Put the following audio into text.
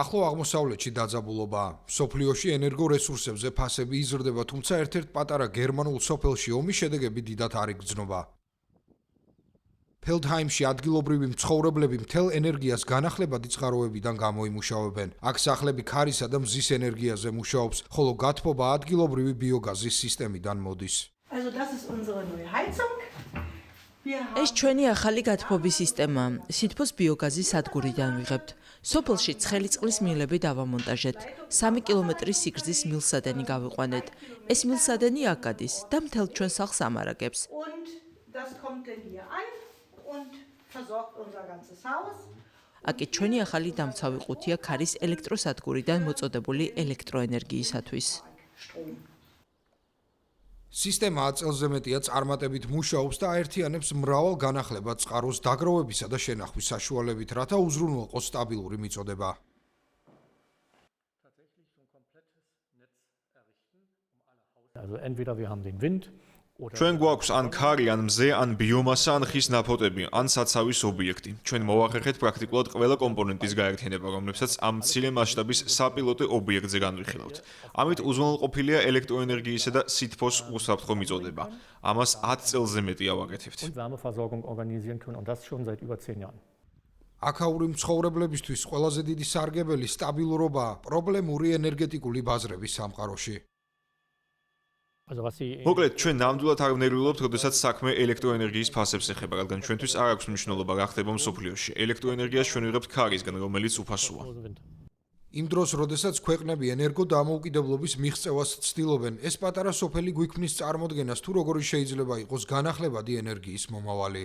ახლო აღმოსავლეთში დაძაბულობაა. მსოფლიოში ენერგორესურსებზე ფასები იზრდება, თუმცა ერთ-ერთ პატარა გერმანულ სოფელში ომის შედეგები დიდად არ იგრძნობა. ფელდჰაიმში ადგილობრივი მცხოვრებლები მთელ ენერგიას განახლებადი წყაროებიდან გამოიმუშავებენ. აქ სახლები ქარისა და მზის ენერგიაზე მუშაობს, ხოლო გათბობა ადგილობრივი ბიოგაზის სისტემიდან მოდის. ეს ჩვენი ახალი გათბობის სისტემაა. სითბოს ბიოგაზის სადგურიდან ვიღებთ. სოფელში ცხელი წყლის მილები დავამონტაჟეთ. 3 კილომეტრის სიგრძის მილსადენი გავიყვანეთ. ეს მილსადენი აქ გადის და მთელ ჩვენ სახლს ამარაგებს. აკი ჩვენი ახალი დამცავი ყუთია ქარის ელექტროსადგურიდან მოწოდებული ელექტროენერგიისათვის. სისტემა აწელზე მეტია წარმატებით მუშაობს და აერთიანებს მრავალ განახლებად წყაროს დაგროვებისა და შენახვის საშუალებით, რათა უზრუნველყოს სტაბილური მიწოდება. ჩვენ გვაქვს ან ქარი, ან მზე, ან ბიომასა, ან ხის ნაფოტები, ან საცავის ობიექტი. ჩვენ მოვახერხეთ პრაქტიკულად ყველა კომპონენტის გაერთიანება, რომლებსაც ამ მცირე მასშტაბის საპილოტო ობიექტზე განვიხილავთ. ამით უზრუნველყოფილია ელექტროენერგიისა და სითბოს უსაფრთხო მიწოდება. ამას 10 წელზე მეტი ავაკეთებთ. აქაური მცხოვრებლებისთვის ყველაზე დიდი სარგებელი სტაბილურობაა პრობლემური ენერგეტიკული ბაზრების სამყაროში. მოკლედ, ჩვენ ნამდვილად არ ვნერვიულობთ, როდესაც საქმე ელექტროენერგიის ფასებს ეხება, რადგან ჩვენთვის არ აქვს მნიშვნელობა რა ხდება მსოფლიოში. ელექტროენერგიას ჩვენ ვიღებთ ქარისგან, რომელიც უფასოა. იმ დროს, როდესაც ქვეყნები ენერგოდამოუკიდებლობის მიღწევას ცდილობენ, ეს პატარა სოფელი გვიქმნის წარმოდგენას, თუ როგორი შეიძლება იყოს განახლებადი ენერგიის მომავალი.